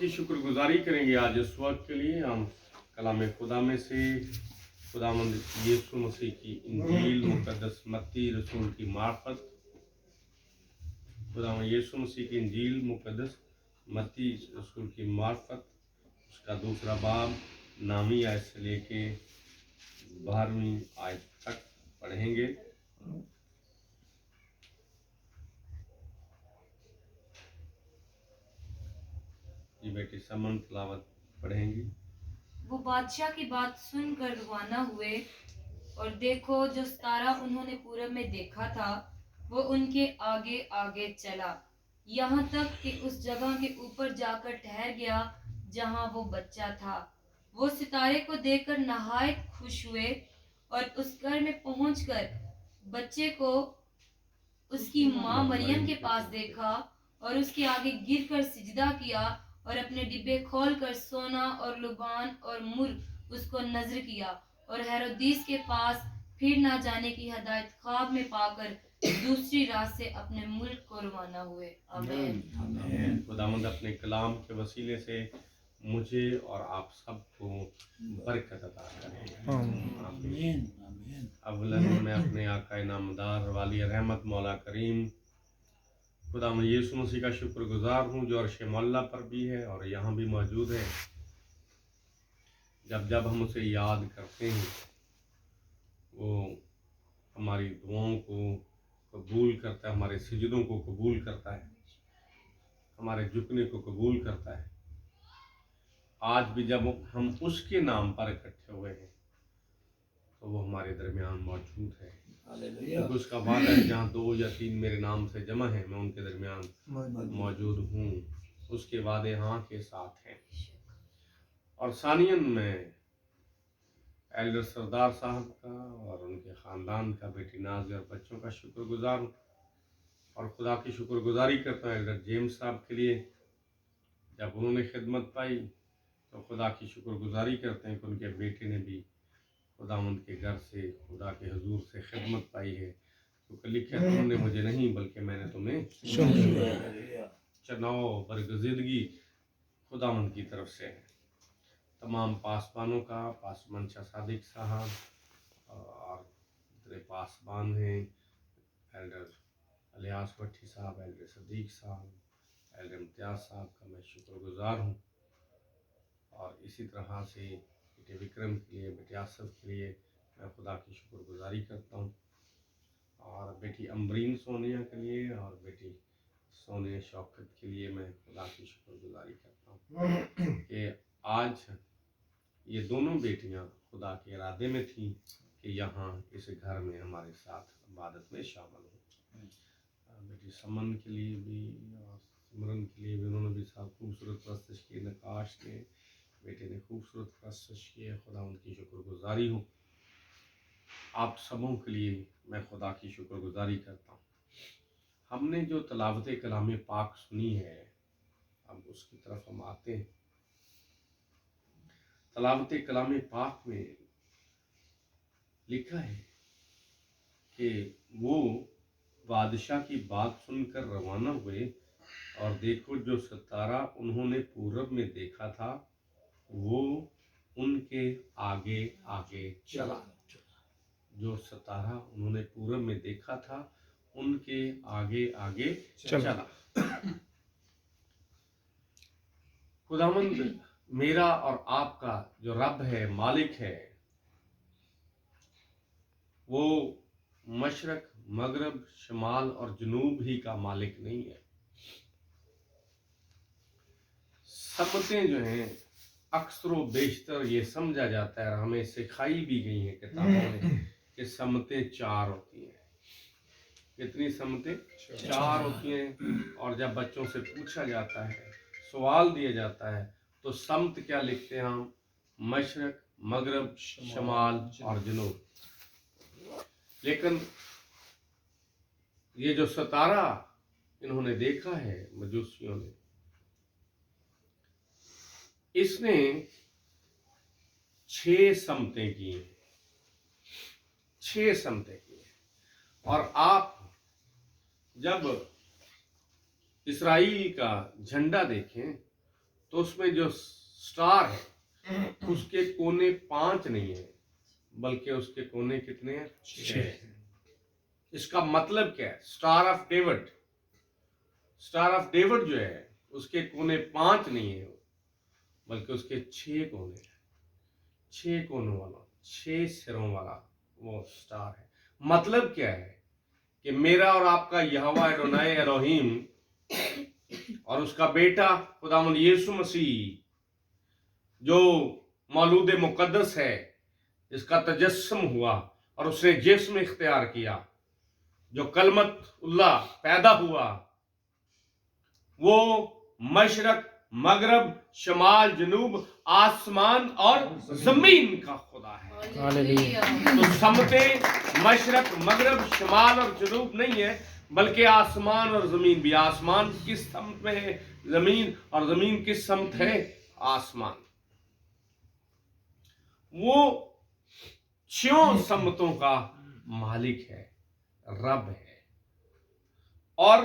की शुक्रगुजारी करेंगे आज इस वक्त के लिए। हम कलाम खुदा में से खुदावंद यीशु मसीह की इंजील मुकद्दस मत्ती रसूल की मार्फत, खुदावंद यीशु मसीह की इंजील मुकद्दस मत्ती रसूल की मार्फत उसका दूसरा बाब नामी आयत से लेके 12वीं आयत तक पढ़ेंगे। जी बेटी समन तलावत पढ़ेंगी। वो बादशाह की बात सुनकर रवाना हुए, और देखो जो सितारा उन्होंने पूरब में देखा था वो उनके आगे आगे चला, यहाँ तक कि उस जगह के ऊपर जाकर ठहर गया जहाँ वो बच्चा था। वो सितारे को देखकर नहायत खुश हुए, और उस घर में पहुंचकर बच्चे को उसकी माँ मरियम के पास देखा, और उसके आगे गिरकर सिजदा किया, और अपने डिब्बे खोलकर सोना और लुबान और मुर उसको नजर किया, और हेरोदीस के पास फिर ना जाने की हदायत ख्वाब में पाकर दूसरी रात से अपने मुल्क को रवाना हुए। आमीन। खुदावंद अपने कलाम के वसीले से मुझे और आप सबको बरकत अता करें। आमीन। अवलन मैं अपने आका नामदार वाली रहमत मौला करीम खुदावंद यीशु मसीह का शुक्रगुजार हूँ जो अर्श मौला पर भी है और यहाँ भी मौजूद है। जब जब हम उसे याद करते हैं वो हमारी दुआओं को कबूल करता है, हमारे सिजदों को कबूल करता है, हमारे झुकने को कबूल करता है। आज भी जब हम उसके नाम पर इकट्ठे हुए हैं तो वो हमारे दरमियान मौजूद है, क्योंकि उसका वादा है जहाँ 2 या 3 मेरे नाम से जमा है मैं उनके दरमियान मौजूद हूँ। उसके वादे हाँ के साथ हैं। और सानियन में एल्डर सरदार साहब का और उनके ख़ानदान का, बेटी नाज़ और बच्चों का शुक्रगुजार हूँ, और खुदा की शुक्रगुजारी करता हूँ एल्डर जेम्स साहब के लिए। जब उन्होंने खिदमत पाई तो खुदा की शुक्रगुजारी करते हैं कि उनके बेटे ने भी खुदावंद के घर से, खुदा के हुजूर से खिदमत पाई है, क्योंकि लिखा तुमने मुझे नहीं बल्कि मैंने तुम्हें चुन लिया। चुनाव बरगज़िदगी खुदावंद की तरफ से है। तमाम पासबानों का, पासबान शाह सादिक साहब और दूसरे पासबान हैं एल्डर अलियास भट्टी साहब, एल्डर सदीक साहब, एल्डर इम्तियाज़ साहब का मैं शुक्रगुजार हूँ। और इसी तरह से बेटे विक्रम के लिए, बेटे आसफ के लिए मैं खुदा की शुक्रगुजारी करता हूँ, और बेटी अम्बरीन सोनिया के लिए और बेटी सोनिया शौकत के लिए मैं खुदा की शुक्रगुजारी करता हूँ कि आज ये दोनों बेटियाँ खुदा के इरादे में थीं कि यहाँ इस घर में हमारे साथ इबादत में शामिल हों। बेटी समन के लिए भी और सिमरन के लिए भी उन्होंने भी साथ खूबसूरत प्रस्तश की, नकाश के बेटे ने खूबसूरत प्रस्तश किए। खुदा उनकी शुक्रगुजारी हूँ। आप सबों के लिए मैं खुदा की शुक्रगुजारी करता हूँ। हमने जो तलावत कलाम पाक सुनी है, अब उसकी तरफ हम आते हैं। तलावत कलाम पाक में लिखा है कि वो बादशाह की बात सुनकर रवाना हुए, और देखो जो सितारा उन्होंने पूरब में देखा था वो उनके आगे आगे चला। जो सितारा उन्होंने पूरब में देखा था उनके आगे आगे चला। खुदावंद मेरा और आपका जो रब है, मालिक है, वो मशरक, मगरब, शमाल और जनूब ही का मालिक नहीं है। समतें जो हैं अक्सर बेशतर ये समझा जाता है, हमें सिखाई भी गई हैं किताबों में कि समतें 4 होती हैं। कितनी समतें? 4 होती हैं। और जब बच्चों से पूछा जाता है, सवाल दिया जाता है, तो समत क्या लिखते हैं हम? मशरक, मगरब, शमाल और जनूब। लेकिन ये जो सितारा इन्होंने देखा है मजूसियों ने, इसने 6 समतें की हैं। 6 समतें की हैं। और आप जब इस्राइल का झंडा देखें तो उसमें जो स्टार है उसके कोने 5 नहीं है, बल्कि उसके कोने कितने हैं? 6 हैं। इसका मतलब क्या है? Star of David, star of David जो है उसके कोने 5 नहीं है, बल्कि उसके 6 कोने हैं। 6 कोनों वाला, 6 सिरों वाला वो स्टार है। मतलब क्या है कि मेरा और आपका यहोवा एडोनाई एलोहीम और उसका बेटा खुदावंद यीशु मसीह जो मौलूद मुकद्दस है, इसका तजस्सुम हुआ और उसने जिस्म इख्तियार किया, जो कलमत उल्लाह पैदा हुआ, वो मशरक मगरब शमाल जनूब आसमान और जमीन का खुदा है। हालेलुया। तो समते मशरक मगरब शमाल और जनूब नहीं है, बल्कि आसमान और जमीन भी। आसमान किस समत में है? जमीन। और जमीन किस समत है? आसमान। वो 6 समतों का मालिक है, रब है। और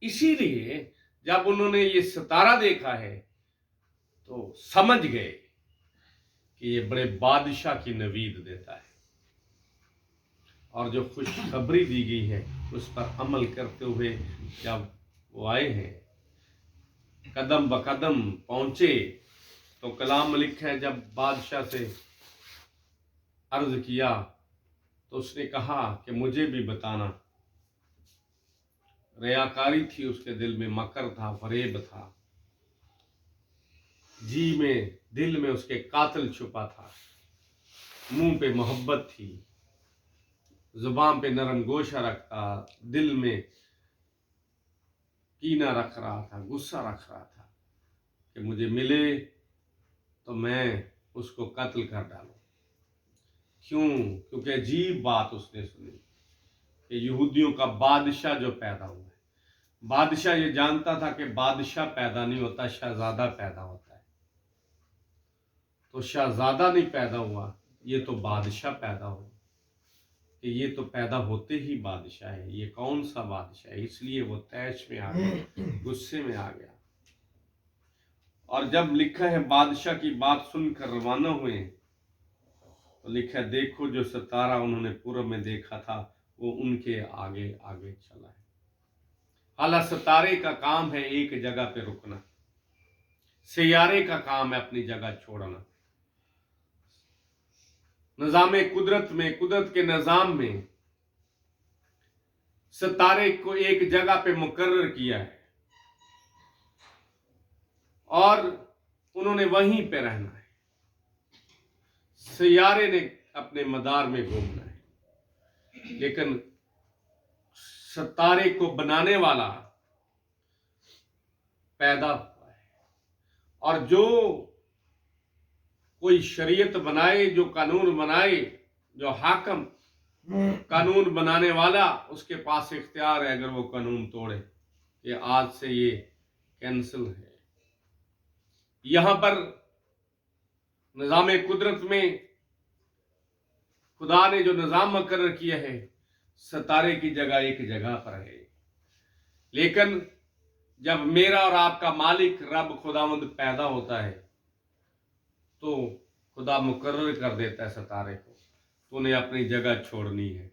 इसीलिए जब उन्होंने ये सितारा देखा है तो समझ गए कि ये बड़े बादशाह की नवीद देता है, और जो खुशखबरी दी गई है उस पर अमल करते हुए जब वो आए हैं, कदम ब कदम पहुंचे, तो कलाम में लिखा है जब बादशाह से अर्ज किया तो उसने कहा कि मुझे भी बताना। रियाकारी थी उसके दिल में, मकर था, फरेब था, जी में दिल में उसके कातिल छुपा था, मुंह पे मोहब्बत थी, जुबान पे नरम गोशा रखता, दिल में कीना रख रहा था, गुस्सा रख रहा था कि मुझे मिले तो मैं उसको कत्ल कर डालूं। क्यों? क्योंकि अजीब बात उसने सुनी कि यहूदियों का बादशाह जो पैदा हुआ है। बादशाह ये जानता था कि बादशाह पैदा नहीं होता, शहजादा पैदा होता है। तो शहजादा नहीं पैदा हुआ, ये तो बादशाह पैदा हुआ। कि ये तो पैदा होते ही बादशाह है, ये कौन सा बादशाह है? इसलिए वो तैश में आ गया, गुस्से में आ गया। और जब लिखा है बादशाह की बात सुनकर रवाना हुए, तो लिखा है देखो जो सितारा उन्होंने पूरब में देखा था वो उनके आगे आगे चला है। हालांकि सितारे का काम है एक जगह पे रुकना, सियारे का काम है अपनी जगह छोड़ना। निजाम कुदरत में, कुदरत के निजाम में सितारे को एक जगह पे मुकर्रर किया है और उन्होंने वहीं पे रहना है। सियारे ने अपने मदार में घूमना है, लेकिन सितारे को बनाने वाला पैदा हुआ है। और जो कोई शरीयत बनाए, जो कानून बनाए, जो हाकम कानून बनाने वाला, उसके पास इख्तियार है अगर वो कानून तोड़े कि आज से ये कैंसिल है। यहां पर निजाम कुदरत में खुदा ने जो निजाम मुकर्रर किया है, सितारे की जगह एक जगह पर है। लेकिन जब मेरा और आपका मालिक रब खुदावंद पैदा होता है तो खुदा मुकर्रर कर देता है सितारे को, तो उन्हें अपनी जगह छोड़नी है।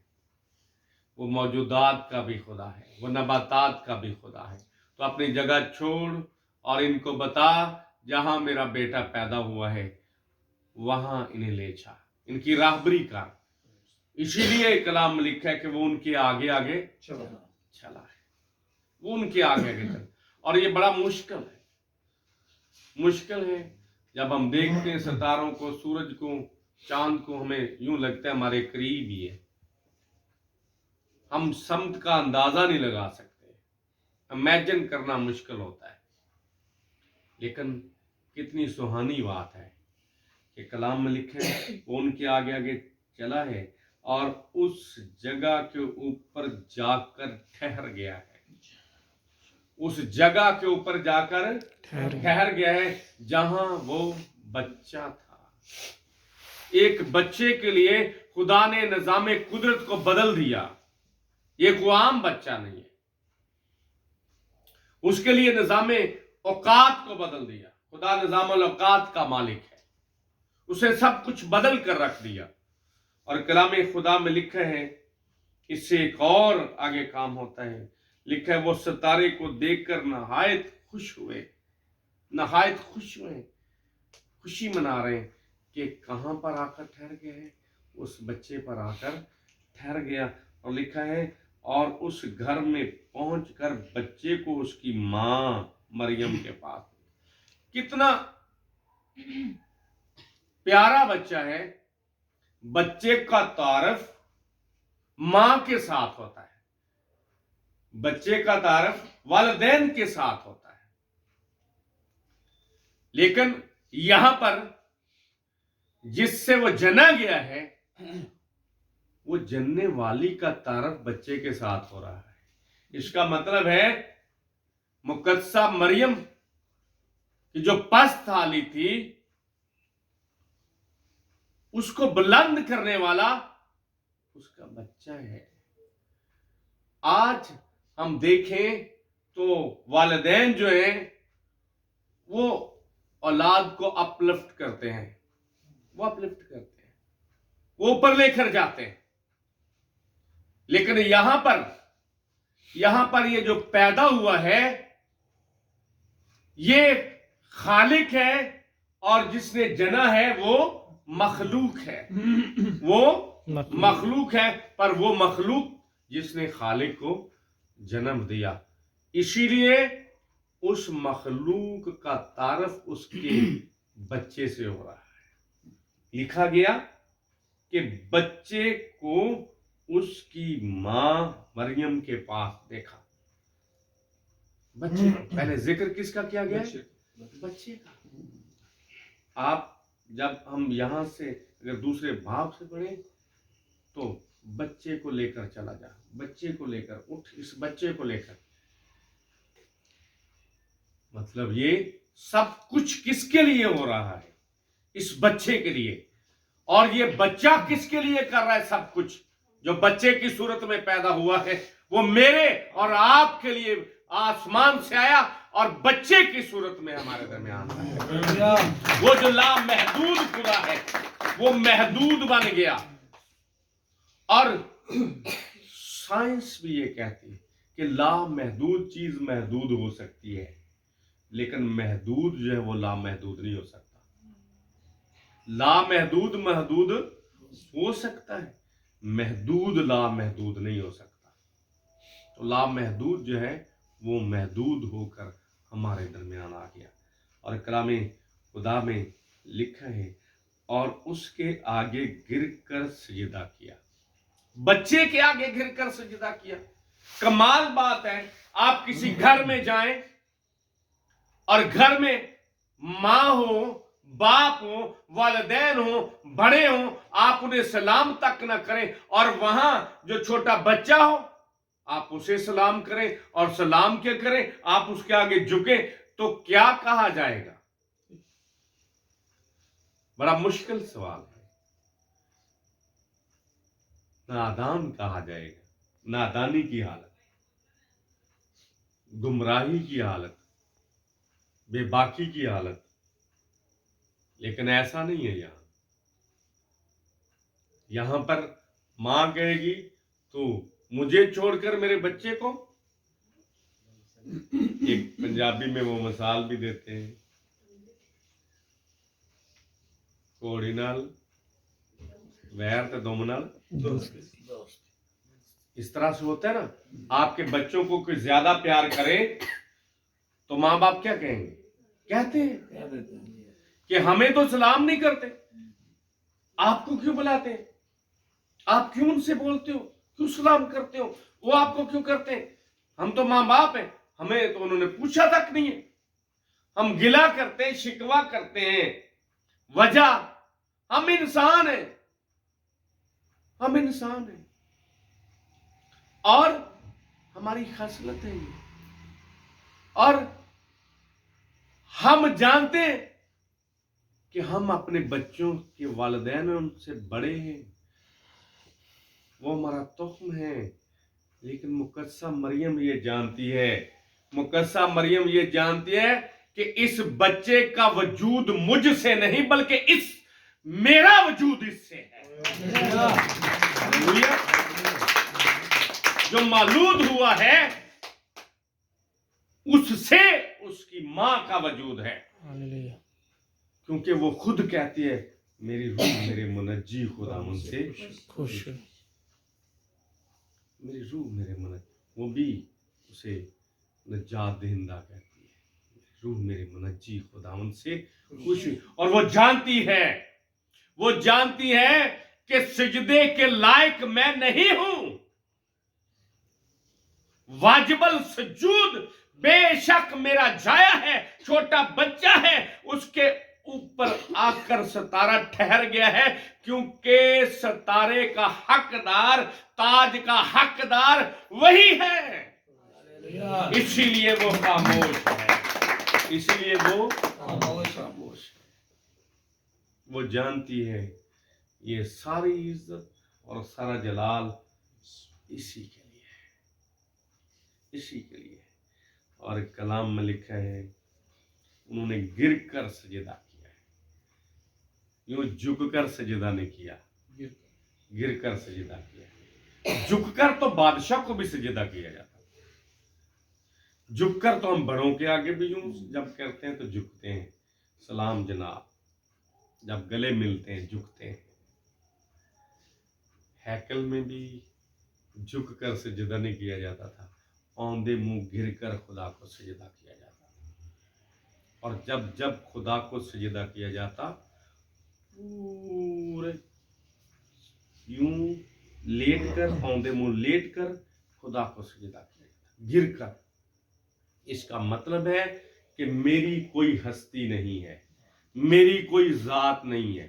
वो मौजूदात का भी खुदा है, वो नबातात का भी खुदा है। तो अपनी जगह छोड़ और इनको बता जहां मेरा बेटा पैदा हुआ है वहां इन्हें ले जा, इनकी राहबरी कर। इसीलिए कलाम में लिखा है कि वो उनके आगे आगे चला है, वो उनके आगे आगे चला। और ये बड़ा मुश्किल है, मुश्किल है जब हम देखते हैं सितारों को, सूरज को, चांद को, हमें यूं लगता है हमारे करीब ही है। हम समत का अंदाजा नहीं लगा सकते, इमेजिन करना मुश्किल होता है। लेकिन कितनी सुहानी बात है कि कलाम में लिखे वो उनके आगे आगे चला है और उस जगह के ऊपर जाकर ठहर गया है। उस जगह के ऊपर जाकर ठहर गया है जहां वो बच्चा था। एक बच्चे के लिए खुदा ने निजाम कुदरत को बदल दिया। ये कोई आम बच्चा नहीं है, उसके लिए निजाम औकात को बदल दिया। खुदा निजामुल औकात का मालिक है, उसे सब कुछ बदल कर रख दिया। और कलाम खुदा में लिखा है, इससे एक और आगे काम होता है, लिखा है वो सितारे को देखकर नहायत खुश हुए, नहायत खुश हुए, खुशी मना रहे हैं कि कहां पर आकर ठहर गए हैं, उस बच्चे पर आकर ठहर गया। और लिखा है और उस घर में पहुंचकर बच्चे को उसकी मां मरियम के पास। कितना प्यारा बच्चा है। बच्चे का तारफ मां के साथ होता है, बच्चे का तारफ वालिदैन के साथ होता है, लेकिन यहां पर जिससे वो जना गया है, वो जनने वाली का तारफ बच्चे के साथ हो रहा है। इसका मतलब है मुकद्दसा मरियम की जो पस्त थाली थी, उसको बुलंद करने वाला उसका बच्चा है। आज हम देखें तो वालिदैन जो हैं वो औलाद को अपलिफ्ट करते हैं, वो अपलिफ्ट करते हैं, वो ऊपर लेकर जाते हैं। लेकिन यहां पर ये जो पैदा हुआ है, ये खालिक है, और जिसने जना है वो मखलूक है। वो मखलूक है, पर वो मखलूक जिसने खालिक को जन्म दिया, इसीलिए उस मखलूक का तारफ उसके बच्चे से हो रहा है। लिखा गया कि बच्चे को उसकी मां मरियम के पास देखा। बच्चे, पहले जिक्र किसका किया गया? बच्चे का। आप जब हम यहां से अगर दूसरे भाव से पढ़े तो बच्चे को लेकर चला जा, बच्चे को लेकर उठ, इस बच्चे को लेकर, मतलब ये सब कुछ किसके लिए हो रहा है? इस बच्चे के लिए। और ये बच्चा किसके लिए कर रहा है सब कुछ? जो बच्चे की सूरत में पैदा हुआ है, वो मेरे और आपके लिए आसमान से आया और बच्चे की सूरत में हमारे दरमियान आया। वो जो लामहदूद खुदा है, वो महदूद बन गया। और साइंस भी ये कहती है कि लामहदूद चीज महदूद हो सकती है, लेकिन महदूद जो है वो लामहदूद नहीं हो सकता। लामहदूद महदूद हो सकता है, महदूद लामहदूद नहीं हो सकता। तो लामहदूद जो है वो महदूद होकर हमारे दरमियान आ गया। और कलाम खुदा में लिखा है और उसके आगे गिरकर सजदा किया। बच्चे के आगे गिरकर सजदा किया। कमाल बात है, आप किसी घर में जाएं और घर में मां हो, बाप हो, वालिदैन हो, बड़े हो, आप उन्हें सलाम तक न करें, और वहां जो छोटा बच्चा हो आप उसे सलाम करें, और सलाम क्या करें, आप उसके आगे झुके, तो क्या कहा जाएगा? बड़ा मुश्किल सवाल है। नादान कहा जाएगा, नादानी की हालत, गुमराही की हालत, बेबाकी की हालत। लेकिन ऐसा नहीं है। यहां पर मां कहेगी तो मुझे छोड़कर मेरे बच्चे को। एक पंजाबी में वो मिसाल भी देते हैं, घोड़ी नाल वैर तो दुम नाल दोस्त। इस तरह से होता है ना। आपके बच्चों को कोई ज्यादा प्यार करे तो माँ बाप क्या कहेंगे? कहते हैं कि हमें तो सलाम नहीं करते, आपको क्यों बुलाते हैं, आप क्यों उनसे बोलते हो, क्यों सलाम करते हो, वो आपको क्यों करते हैं? हम तो माँ बाप हैं, हमें तो उन्होंने पूछा तक नहीं है। हम गिला करते हैं, शिकवा करते हैं। वजह, हम इंसान हैं, हम इंसान हैं, और हमारी खासियत है ये। और हम जानते हैं कि हम अपने बच्चों के वालिदैन उनसे बड़े हैं, वो हमारा तुख्म है। लेकिन मुकद्दसा मरियम ये जानती है, मुकद्दसा मरियम ये जानती है कि इस बच्चे का वजूद मुझसे नहीं बल्कि इस मेरा वजूद इससे है। हालेलुया। जो मालूद हुआ है उससे उसकी मां का वजूद है, क्योंकि वो खुद कहती है मेरी रूह मेरे मुनज्जी खुदावंद से खुश है। मेरी रूह मेरे मुनज्जी, वो भी उसे नजात दहिंदा कहती है, रूह मेरे मुनज्जी खुदावंद से खुश हुई। और वो जानती है कि सिजदे के लायक मैं नहीं हूं। वाजिबल सजूद बेशक मेरा जाया है, छोटा बच्चा है, उसके ऊपर आकर सितारा ठहर गया है, क्योंकि सितारे का हकदार, ताज का हकदार वही है। इसीलिए वो खामोश है, इसीलिए वो खामोश है। वो जानती है ये सारी इज्जत और सारा जलाल इसी के लिए है, इसी के लिए। और कलाम में लिखा है उन्होंने गिर कर सजदा किया है, यूं झुक कर सजदा नहीं किया, गिर कर सजदा किया। झुककर तो बादशाह को भी सजदा किया जाता, झुककर तो हम बड़ों के आगे भी यूं जब करते हैं तो झुकते हैं, सलाम जनाब, जब गले मिलते हैं झुकते हैं। हैकल में भी झुक कर सजदा नहीं किया जाता था, औंधे मुंह गिर कर खुदा को सजदा किया जाता था। और जब जब खुदा को सजदा किया जाता, पूरे यूं लेट कर, औंधे मुंह लेट कर खुदा को सजदा किया जाता, गिर कर। इसका मतलब है कि मेरी कोई हस्ती नहीं है, मेरी कोई जात नहीं है।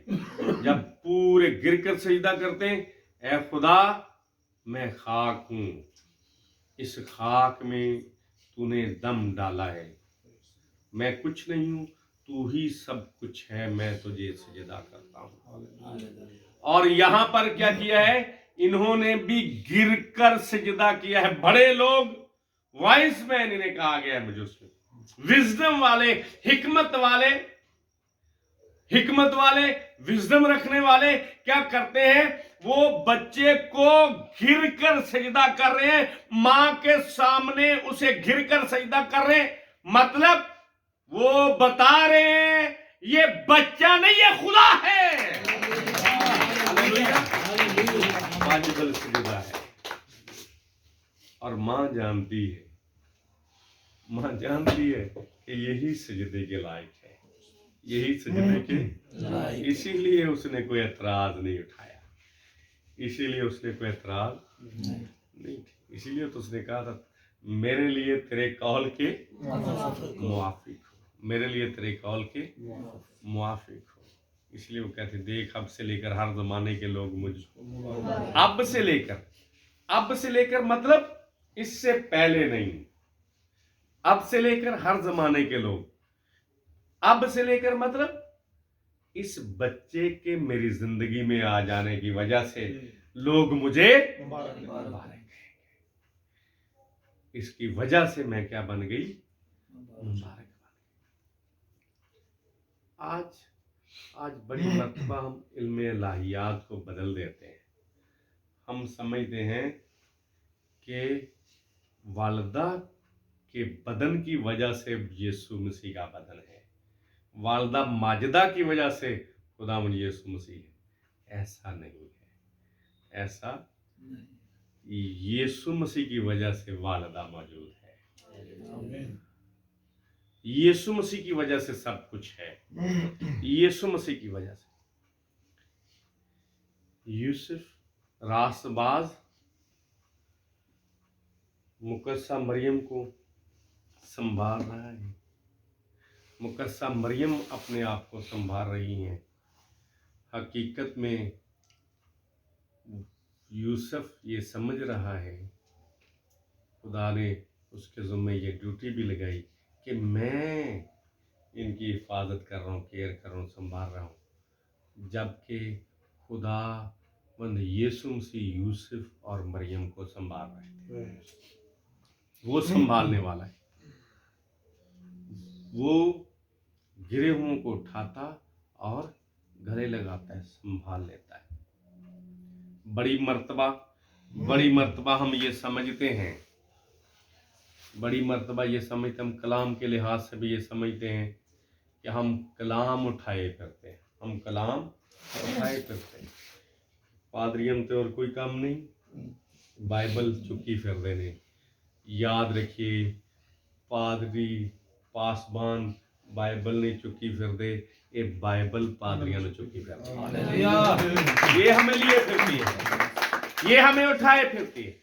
जब पूरे गिर कर सजदा करते हैं, ऐ खुदा मैं खाक हूं, इस खाक में तूने दम डाला है, मैं कुछ नहीं हूं, तू ही सब कुछ है, मैं तुझे सजदा करता हूं। और यहां पर क्या किया है, इन्होंने भी गिरकर सजदा किया है। बड़े लोग, वाइस मैन इन्हें कहा गया है, मुझे उसमें विजडम वाले, हिकमत वाले, विजडम रखने वाले क्या करते हैं, वो बच्चे को घिरकर सजदा कर रहे हैं, मां के सामने उसे घिरकर सजदा कर रहे हैं। मतलब वो बता रहे हैं ये बच्चा नहीं, ये खुदा है। वाजिबल सजदा है। और मां जानती है कि यही सजदे के लायक है, यही सजदे के लायक। इसीलिए उसने कोई एतराज नहीं उठाया, इसीलिए उसने कोई एतराज नहीं, इसीलिए तो उसने कहा था मेरे लिए तेरे कौल के मुआफिक हो, मेरे लिए तेरे कौल के मुआफिक हो। इसलिए वो कहते देख अब से लेकर हर जमाने के लोग मुझको, अब से लेकर मतलब इससे पहले नहीं, अब से लेकर हर जमाने के लोग, अब से लेकर मतलब इस बच्चे के मेरी जिंदगी में आ जाने की वजह से लोग मुझे मुबारक कहेंगे। इसकी वजह से मैं क्या बन गई, मुबारक बन गई। आज बड़ी मर्तबा हम इल्म इलाहियात को बदल देते हैं। हम समझते हैं कि वालिदा के बदन की वजह से यीशु मसीह का बदन है, वालिदा माजिदा की वजह से खुदावंद यीशु मसीह है। ऐसा नहीं है, ऐसा यीशु मसीह की वजह से वालिदा मौजूद है, यीशु मसीह की वजह से सब कुछ है, यीशु मसीह की वजह से। यूसुफ रासबाज मुकद्दसा मरियम को संभाल रहा है, मुकद्दसा मरियम अपने आप को संभाल रही हैं। हकीकत में यूसुफ ये समझ रहा है, खुदा ने उसके ज़िम्मे ये ड्यूटी भी लगाई कि मैं इनकी हिफाजत कर रहा हूँ, केयर कर रहा हूँ, संभाल रहा हूँ। जबकि खुदावंद यीशु मसीह यूसुफ और मरियम को संभाल रहे थे, वो संभालने वाला है। वो गिरे हुओं को उठाता और गले लगाता है, संभाल लेता है। बड़ी मर्तबा हम ये समझते हैं, बड़ी मर्तबा ये समझते, हम कलाम के लिहाज से भी ये समझते हैं कि हम कलाम उठाए फिरते हैं, हम कलाम उठाए फिरते हैं। पादरियम तो और कोई काम नहीं, बाइबल चुकी फिर देने। याद रखिए, पादरी पासबान बाइबल नहीं चुकी फिर दे, ये बाइबल पादरियां ने चुकी फिर दे। ये हमें लिए फिरती है, ये हमें उठाए फिरती है।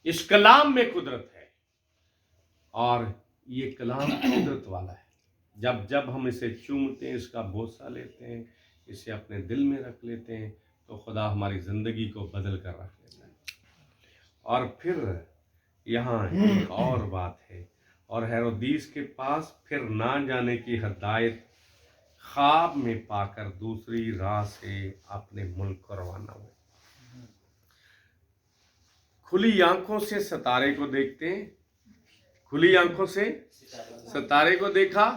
इस कलाम में कुदरत है और ये कलाम कुदरत वाला है। जब जब हम इसे चूमते हैं, इसका बोसा लेते हैं, इसे अपने दिल में रख लेते हैं, तो खुदा हमारी ज़िंदगी को बदल कर रख लेता है। और फिर यहाँ एक और बात है, और हेरोदीस के पास फिर ना जाने की हिदायत ख्वाब में पाकर दूसरी राह से अपने मुल्क को रवाना हुए। खुली आंखों से सितारे को देखते हैं, खुली आंखों से सितारे को देखा,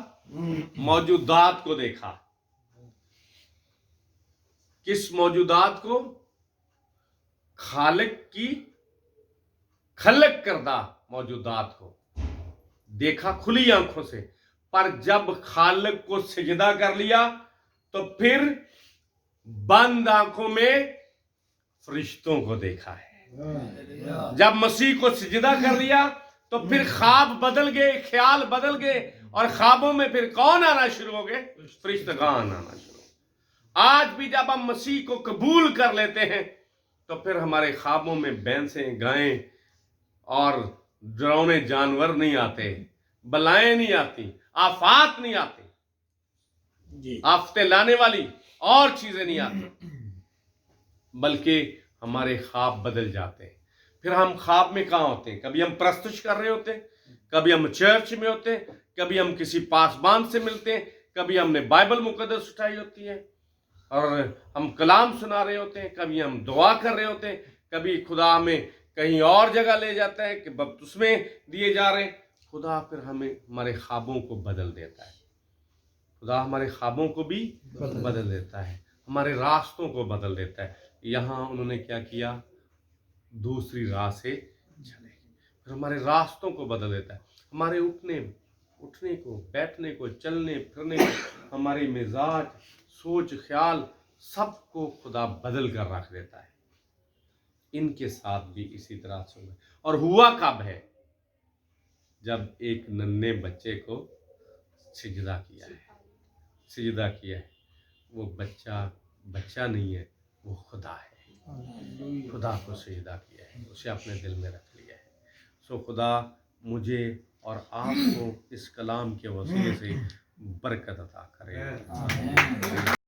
मौजूदात को देखा। किस मौजूदात को? खालिक की खलक करदा मौजूदात को देखा खुली आंखों से। पर जब खालिक को सिजदा कर लिया तो फिर बंद आंखों में फरिश्तों को देखा है। जब मसीह को सिजदा कर लिया तो फिर ख्वाब बदल गए, ख्याल बदल गए, और ख्वाबों में फिर कौन आना शुरू हो गए? फरिश्तगान आना शुरू। आज भी जब हम मसीह को कबूल कर लेते हैं तो फिर हमारे ख्वाबों में भैंसें, गायें और डरावने जानवर नहीं आते, बलाएं नहीं आती, आफात नहीं आती, आफतें लाने वाली और चीजें नहीं आती, बल्कि हमारे ख्वाब बदल जाते हैं। फिर हम ख्वाब में कहाँ होते हैं? कभी हम प्रस्तुत कर रहे होते हैं, कभी हम चर्च में होते हैं, कभी हम किसी पासबान से मिलते हैं, कभी हमने बाइबल मुकद्दस उठाई होती है और हम कलाम सुना रहे होते हैं, कभी हम दुआ कर रहे होते हैं, कभी खुदा हमें कहीं और जगह ले जाता है कि बपतिस्मे दिए जा रहे हैं। खुदा फिर हमें हमारे ख्वाबों को बदल देता है, खुदा हमारे ख्वाबों को भी बदल देता है, हमारे रास्तों को बदल देता है। यहाँ उन्होंने क्या किया? दूसरी राह से चले, फिर हमारे रास्तों को बदल देता है, हमारे उठने को, बैठने को, चलने फिरने को, हमारे मिजाज, सोच, ख्याल सबको खुदा बदल कर रख देता है। इनके साथ भी इसी तरह से हुआ। और हुआ कब है? जब एक नन्हे बच्चे को सिजदा किया है, सिजदा किया है। वो बच्चा नहीं है, वो खुदा है। खुदा को सिजदा किया है, उसे अपने दिल में रख लिया है। सो खुदा मुझे और आपको इस कलाम के वसीले से बरकत अता करे।